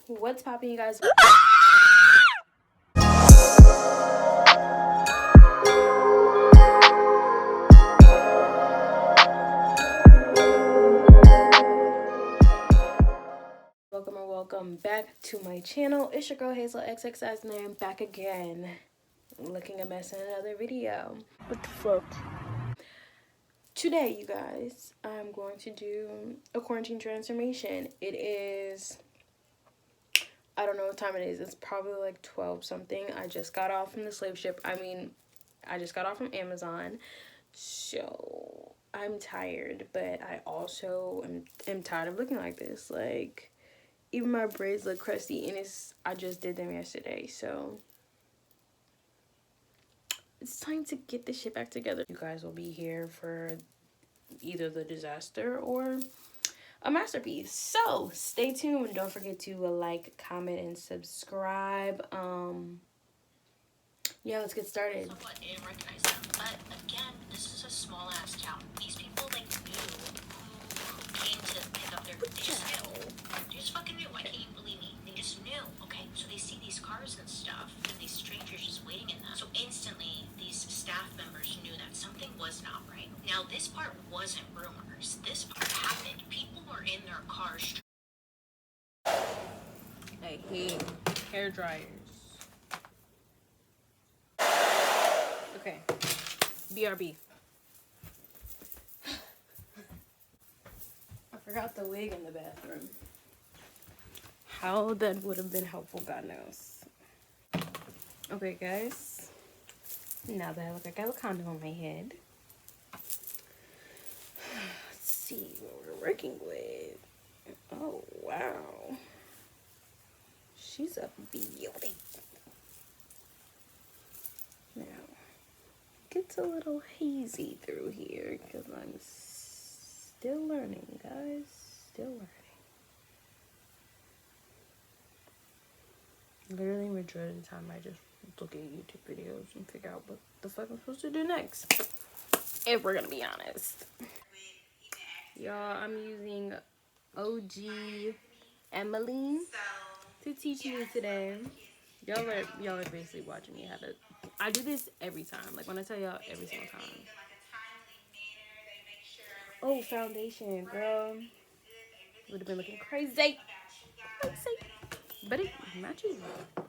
What's popping, you guys? Welcome back to my channel. It's your girl Hazel XXS and I'm back again, looking a mess in another video. What the fuck? Today, you guys, I'm going to do a quarantine transformation. It is, I don't know what time it is. It's probably like 12 something. I just got off from the slave ship. I just got off from Amazon. So I'm tired, but I also am tired of looking like this. Like, even my braids look crusty, and I just did them yesterday. So it's time to get this shit back together. You guys will be here for either the disaster or a masterpiece. So stay tuned. Don't forget to like, comment, and subscribe. Yeah, let's get started. Somewhat didn't recognize them, but again, this is a small ass town. These people like knew who came to pick up their. They just knew. They just fucking knew. Why can't you believe me? They just knew. Okay, so they see these cars and stuff, and these strangers just waiting in them. So instantly, these staff members knew that something was not right. Now, this part wasn't rumors. This part happened. People were in their cars. I hate hair dryers. Okay, BRB. I forgot the wig in the bathroom. How that would have been helpful, God knows. Okay, guys. Now that I look like I have a condom on my head. Let's see what we're working with. Oh, wow. She's a beauty. Now, gets a little hazy through here because I'm still learning, guys. Still learning. Literally, majority of the time, I just look at YouTube videos and figure out what the fuck I'm supposed to do next. If we're gonna be honest. Y'all, I'm using OG Emmeline to teach me today. Y'all are basically watching me how to. I do this every time. Like when I tell y'all, every single time. Oh, foundation, girl. Would have been looking crazy. But it matches,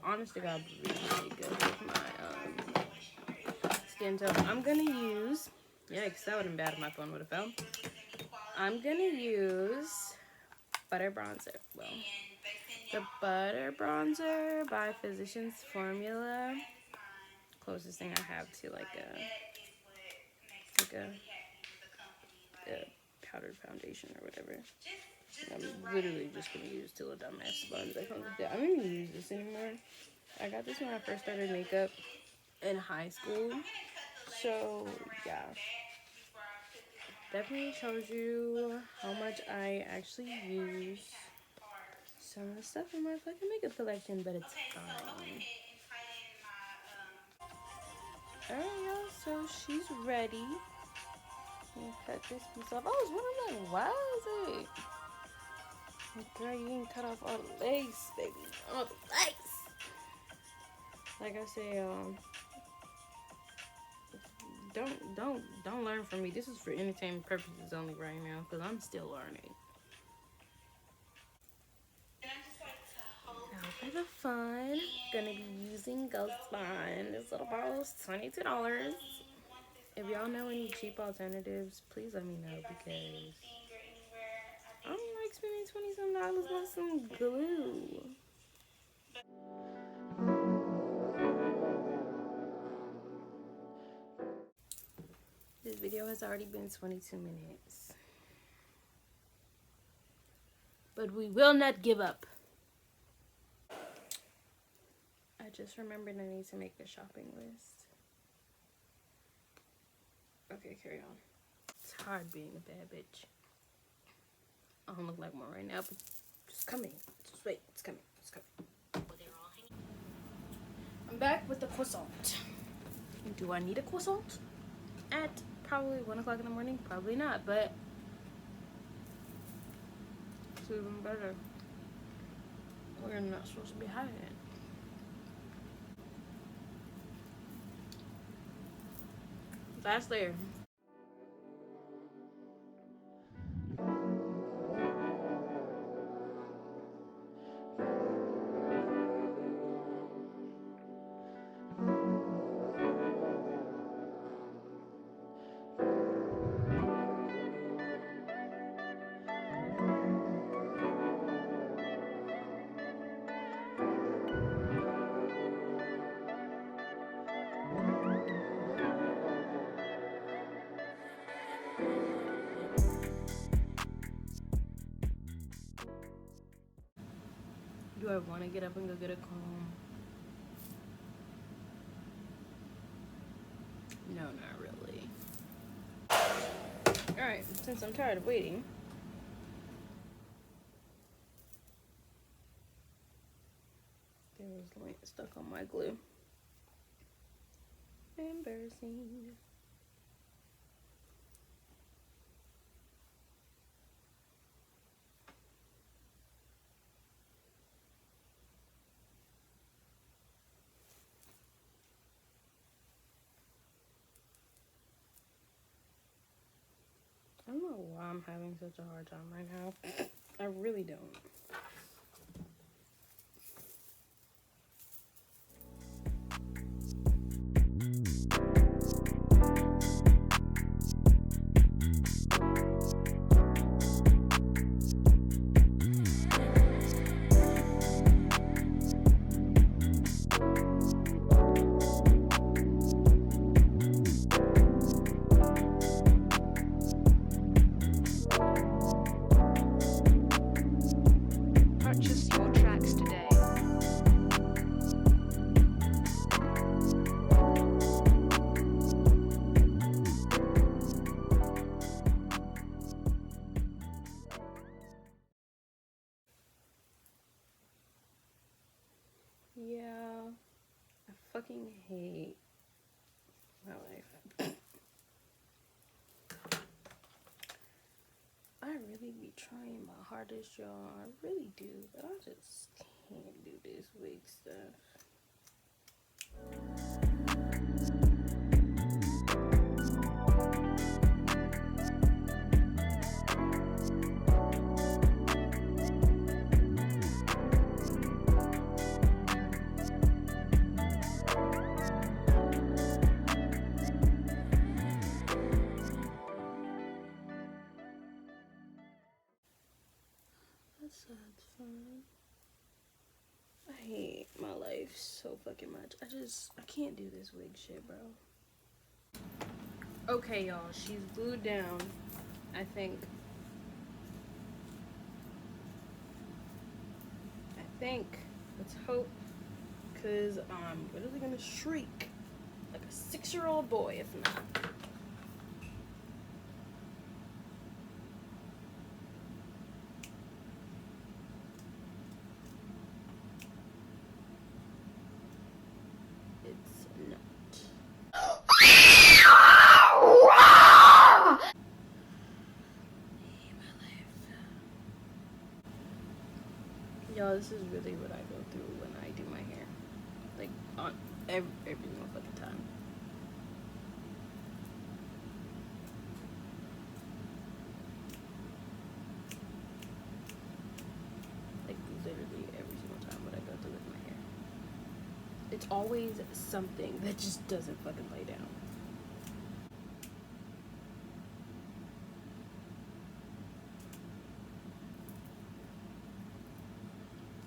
honest to God, really good with my skin tone. I'm gonna use, yikes, that would have been bad if my phone would have fell. I'm gonna use butter bronzer. Well, the butter bronzer by Physicians Formula. Closest thing I have to like a powdered foundation or whatever. I'm literally just gonna use till a dumbass sponge that comes with it. I don't even use this anymore. I got this when I first started makeup in high school. So yeah, definitely shows you how much I actually use some of the stuff in my fucking makeup collection, but it's fine. Alright, y'all, so she's ready. Cut this piece off. I was wondering, like, why is it? Girl, you didn't cut off all the lace, baby. All the lace. Like I said, don't learn from me. This is for entertainment purposes only right now, because I'm still learning. Now for the fun, gonna be using Ghost Bond. This little bottle is $22. If y'all know any cheap alternatives, please let me know, because I don't like spending $20-some on some glue. This video has already been 22 minutes. But we will not give up. I just remembered I need to make a shopping list. Okay, carry on. It's hard being a bad bitch. I don't look like one right now, but just coming. Just wait, it's coming. It's coming. I'm back with the croissant. Do I need a croissant? At probably 1 o'clock in the morning? Probably not, but it's even better. We're not supposed to be hiding it. Last layer. Do I want to get up and go get a comb? No, not really. Alright, since I'm tired of waiting. There was lint stuck on my glue. Embarrassing. I don't know why I'm having such a hard time right now. I really don't. Purchase your tracks today. Yeah, I fucking hate my life. I really be trying my hardest, y'all. I really do, but I just can't do this wig stuff. That's fun. I hate my life so fucking much. I can't do this wig shit, bro. Okay, y'all, she's glued down, I think. Let's hope, because I'm literally gonna shriek like a 6-year-old boy if not. It's not. Y'all, this is really what I go through when I do my hair. Like, on every single fucking time. Like, literally every single time what I go through with my hair. It's always something that just doesn't fucking lay down.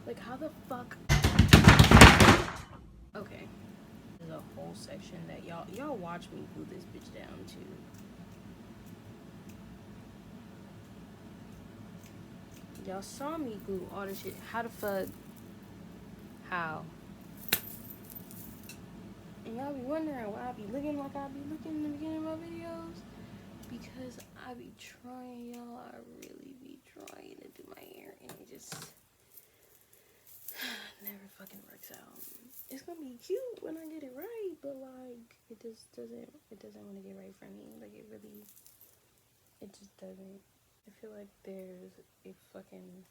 Like, how the fuck? Okay. There's a whole section that y'all watch me glue this bitch down too. Y'all saw me glue all this shit. How the fuck? How? And y'all be wondering why I be looking like I be looking in the beginning of my videos? Because I be trying, y'all. I really be trying to do my hair and it just never fucking works out. It's gonna be cute when I get it right, but like it just doesn't want to get right for me. Like it just doesn't. I feel like there's a fucking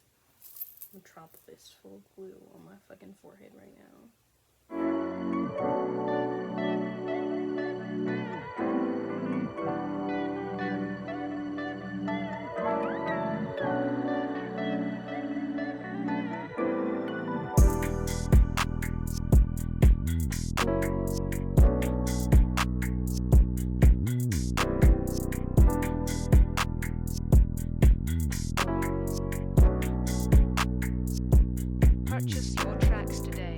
Metropolis full of glue on my fucking forehead right now. Purchase your tracks today.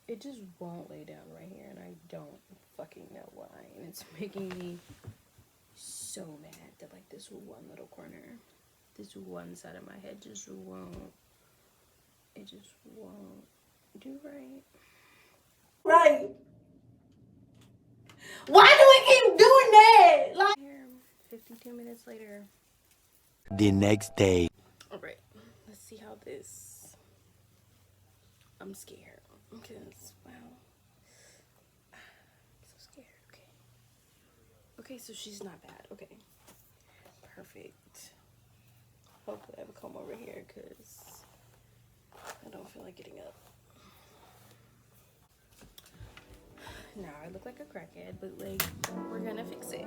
It just won't lay down right here, and I don't fucking know why. And it's making me so mad that like this one little corner, this one side of my head just won't. It just won't do right. Right. Why do we keep doing that? Like, Here, 52 minutes later. The next day. All right, let's see how this. I'm scared because wow, I'm so scared. Okay. Okay, so she's not bad. Okay, perfect. Hopefully, I have a comb over here because I don't feel like getting up. Now I look like a crackhead, but like we're gonna fix it.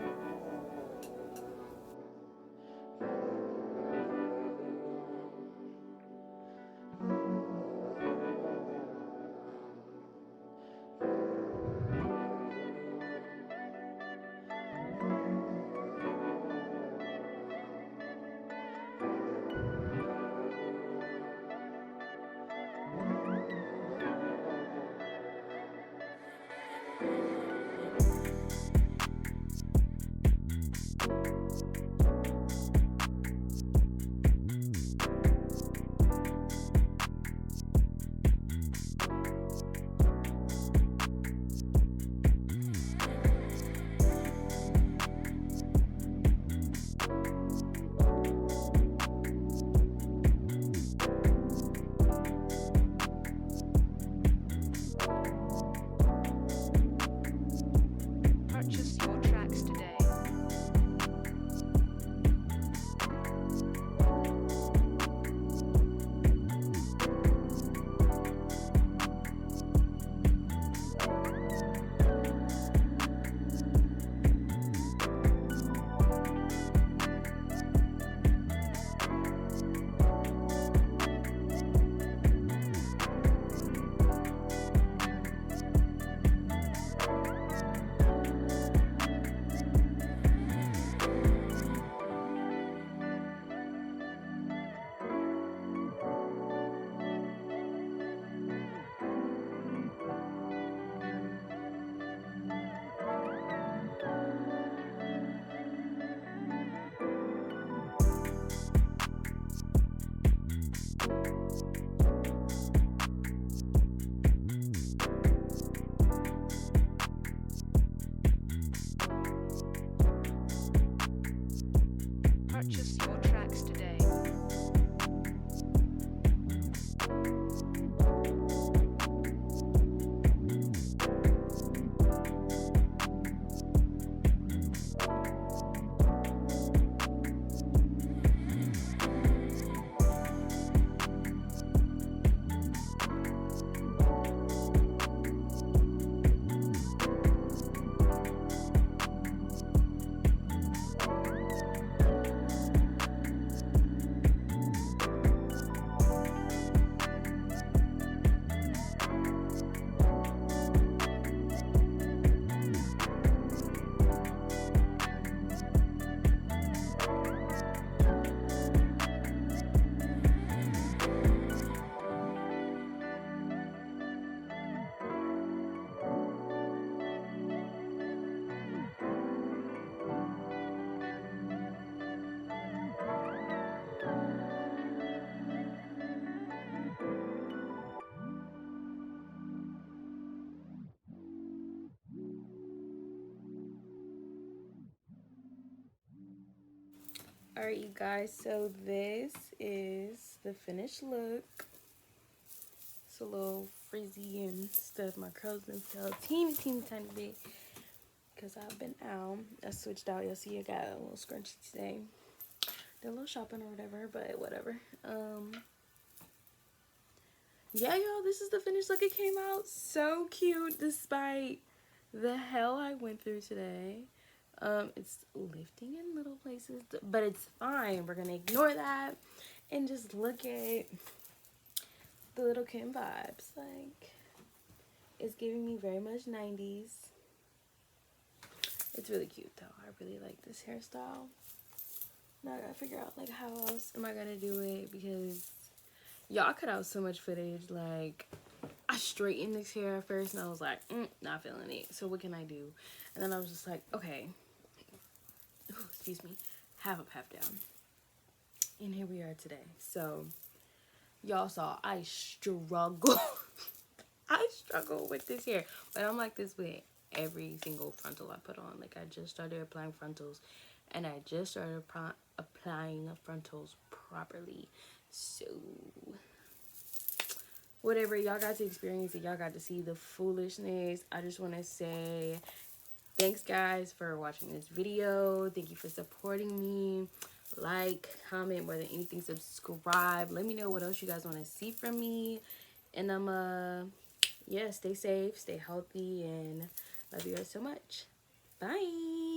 Purchase your tracks today. Purchase your tracks today. All right, you guys. So this is the finished look. It's a little frizzy and stuff. My curls been still teeny tiny bit because I've been out. I switched out. You'll see I got a little scrunchy today. Did a little shopping or whatever, but whatever. Yeah, y'all, this is the finished look. It came out so cute despite the hell I went through today. It's lifting in little places, but it's fine. We're gonna ignore that and just look at the little Kim vibes. Like, it's giving me very much 90s. It's really cute though. I really like this hairstyle. Now I gotta figure out like how else am I gonna do it, because y'all cut out so much footage. Like, I straightened this hair at first and I was like, not feeling it. So what can I do? And then I was just like, okay, excuse me, half up, half down. And here we are today. So y'all saw I struggle. I struggle with this hair, but I'm like this with every single frontal I put on. Like, I just started applying frontals and I just started applying frontals properly. So whatever, y'all got to experience it. Y'all got to see the foolishness. I just want to say thanks, guys, for watching this video. Thank you for supporting me. Like, comment, more than anything, subscribe. Let me know what else you guys want to see from me. And yeah, stay safe, stay healthy, and love you guys so much. Bye.